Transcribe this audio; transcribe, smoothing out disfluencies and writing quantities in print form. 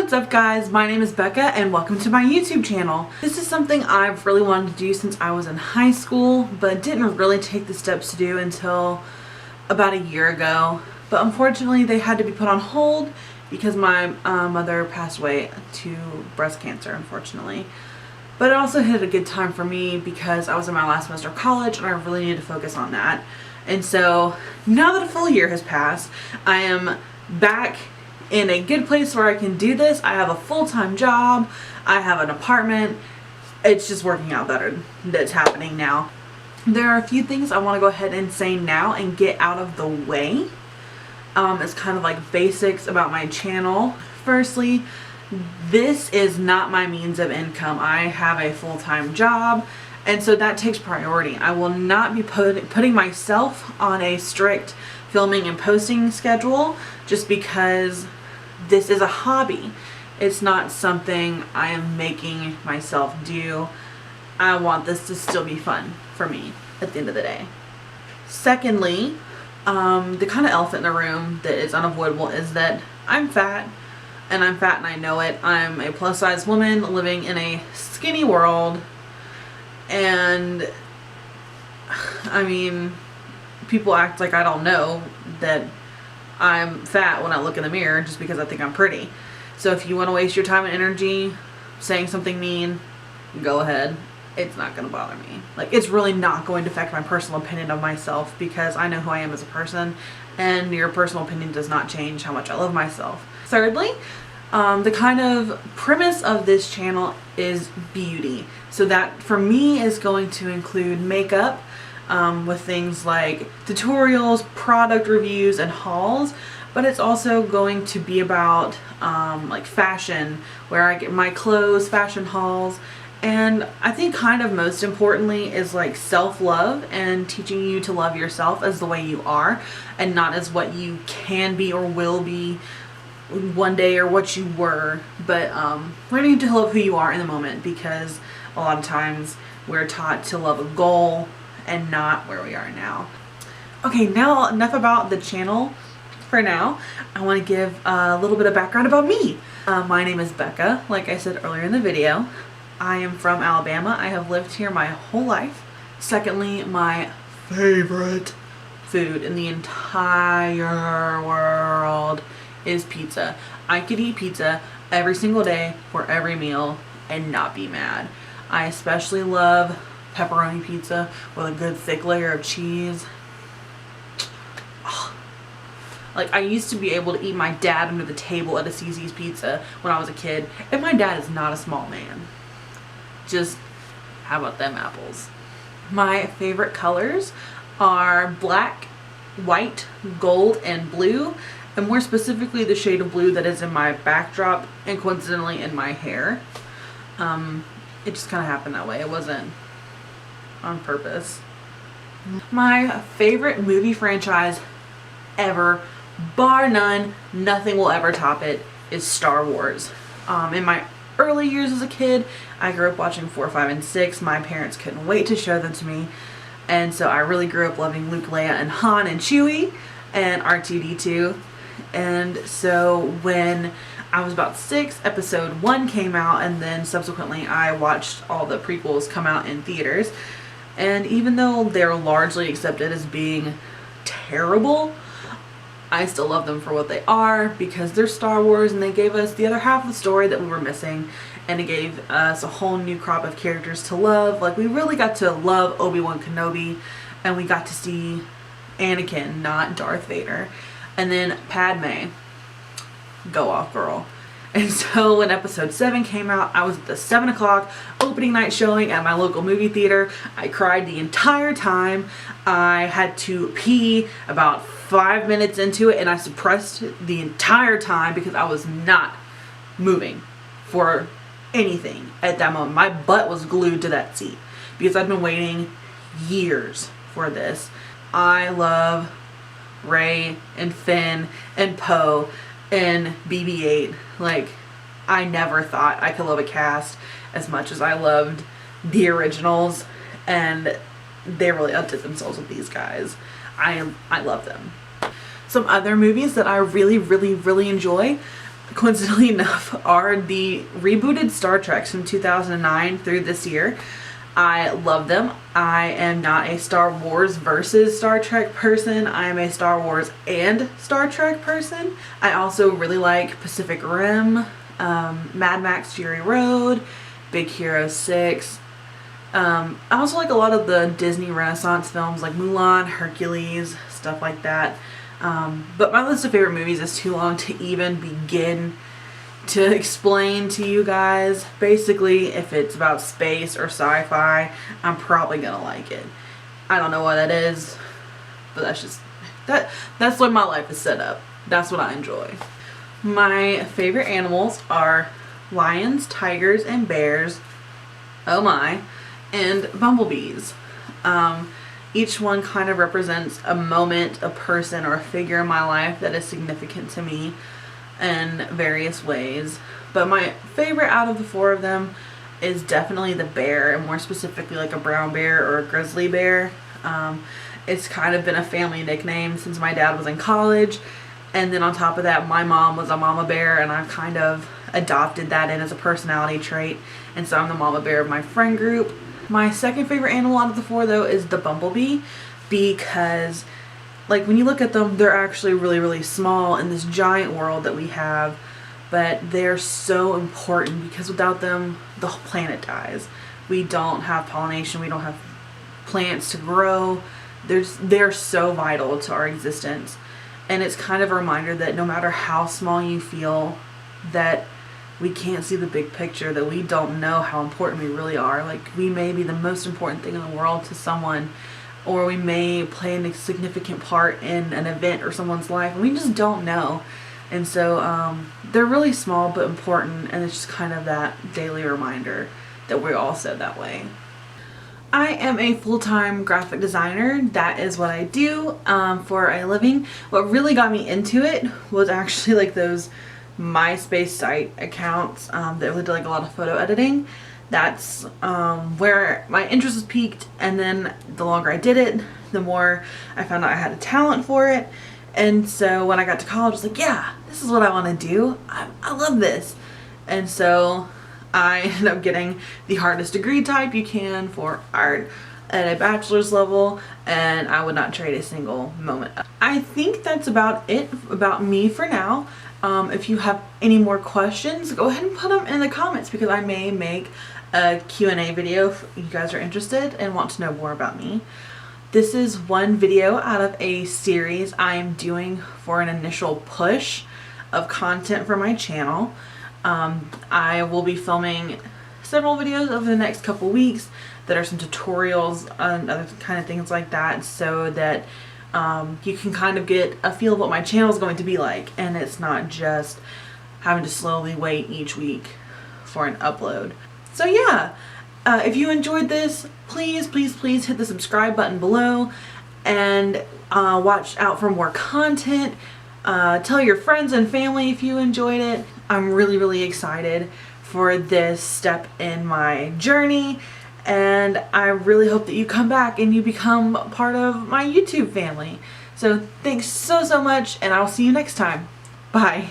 what's up guys? My name is Becca and welcome to my YouTube channel. This is something I've really wanted to do since I was in high school, but didn't really take the steps to do until about a year ago. But unfortunately they had to be put on hold because my mother passed away to breast cancer, unfortunately. But it also hit a good time for me because I was in my last semester of college and I really needed to focus on that. And so now that a full year has passed, I am back in a good place where I can do this. I have a full-time job. I have an apartment. It's just working out better that's happening now. There are a few things I want to go ahead and say now and get out of the way. It's kind of like basics about my channel. Firstly, this is not my means of income. I have a full-time job, and so that takes priority. I will not be putting myself on a strict filming and posting schedule just because this is a hobby. It's not something I am making myself do. I want this to still be fun for me at the end of the day. Secondly, the kind of elephant in the room that is unavoidable is that I'm fat, and I'm fat and I know it. I'm a plus size woman living in a skinny world, and I mean, people act like I don't know that I'm fat when I look in the mirror just because I think I'm pretty. So if you want to waste your time and energy saying something mean, go ahead. It's not going to bother me. Like, it's really not going to affect my personal opinion of myself because I know who I am as a person, and your personal opinion does not change how much I love myself. Thirdly, the kind of premise of this channel is beauty. So that for me is going to include makeup, with things like tutorials, product reviews, and hauls, but it's also going to be about like fashion, where I get my clothes, fashion hauls, and I think kind of most importantly is like self-love and teaching you to love yourself as the way you are and not as what you can be or will be one day or what you were, but learning to love who you are in the moment, because a lot of times we're taught to love a goal and not where we are now. Okay, now enough about the channel for now. I want to give a little bit of background about me. My name is Becca, like I said earlier in the video. I am from Alabama. I have lived here my whole life. Secondly, my favorite food in the entire world is pizza. I could eat pizza every single day for every meal and not be mad. I especially love pepperoni pizza with a good thick layer of cheese. Oh. Like, I used to be able to eat my dad under the table at a CC's Pizza when I was a kid, and my dad is not a small man. Just, how about them apples? My favorite colors are black, white, gold, and blue, and more specifically the shade of blue that is in my backdrop and coincidentally in my hair. It just kind of happened that way. It wasn't on purpose. My favorite movie franchise ever, bar none, nothing will ever top it, is Star Wars. In my early years as a kid, I grew up watching 4, 5, and 6. My parents couldn't wait to show them to me, and so I really grew up loving Luke, Leia, and Han, and Chewie, and R2-D2. And so when I was about 6, episode 1 came out, and then subsequently I watched all the prequels come out in theaters. And even though they're largely accepted as being terrible, I still love them for what they are because they're Star Wars and they gave us the other half of the story that we were missing, and it gave us a whole new crop of characters to love. Like, we really got to love Obi-Wan Kenobi, and we got to see Anakin, not Darth Vader. And then Padme, go off girl. And so when episode 7 came out, I was at the 7 o'clock opening night showing at my local movie theater. I cried the entire time. I had to pee about 5 minutes into it, and I suppressed the entire time because I was not moving for anything at that moment. My butt was glued to that seat because I've been waiting years for this. I love Rey and Finn and Poe and BB-8. Like, I never thought I could love a cast as much as I loved the originals, and they really outdid themselves with these guys. I love them. Some other movies that I really enjoy coincidentally enough, are the rebooted Star Treks from 2009 through this year. I love them. I am not a Star Wars versus Star Trek person. I am a Star Wars and Star Trek person. I also really like Pacific Rim, Mad Max Fury Road, Big Hero 6. I also like a lot of the Disney Renaissance films like Mulan, Hercules, stuff like that. But my list of favorite movies is too long to even begin to explain to you guys. Basically, if it's about space or sci-fi, I'm probably gonna like it. I don't know what that is, but that's what my life is set up. That's what I enjoy. My favorite animals are lions, tigers, and bears. Oh my. And bumblebees. Each one kind of represents a moment, a person, or a figure in my life that is significant to me in various ways. But my favorite out of the four of them is definitely the bear, and more specifically like a brown bear or a grizzly bear. It's kind of been a family nickname since my dad was in college, and then on top of that, my mom was a mama bear, and I've kind of adopted that in as a personality trait, and so I'm the mama bear of my friend group. My second favorite animal out of the four, though, is the bumblebee, because like when you look at them, they're actually really, really small in this giant world that we have, but they're so important because without them, the whole planet dies. We don't have pollination, we don't have plants to grow. They're so vital to our existence. And it's kind of a reminder that no matter how small you feel, that we can't see the big picture, that we don't know how important we really are. Like, we may be the most important thing in the world to someone, or we may play a significant part in an event or someone's life, and we just don't know. And so they're really small but important, and it's just kind of that daily reminder that we're all set that way. I am a full-time graphic designer. That is what I do for a living. What really got me into it was actually like those MySpace site accounts that did like a lot of photo editing. That's where my interest was piqued, and then the longer I did it, the more I found out I had a talent for it. And so when I got to college, I was like, yeah, this is what I want to do. I love this. And so I ended up getting the hardest degree type you can for art at a bachelor's level, and I would not trade a single moment. I think that's about it about me for now. If you have any more questions, go ahead and put them in the comments, because I may make a Q&A video if you guys are interested and want to know more about me. This is one video out of a series I am doing for an initial push of content for my channel. I will be filming several videos over the next couple weeks that are some tutorials and other kind of things like that, so that you can kind of get a feel of what my channel is going to be like, and it's not just having to slowly wait each week for an upload. So yeah, if you enjoyed this, please hit the subscribe button below, and watch out for more content. Tell your friends and family if you enjoyed it. I'm really excited for this step in my journey, and I really hope that you come back and you become part of my YouTube family. So thanks so much, and I'll see you next time. Bye.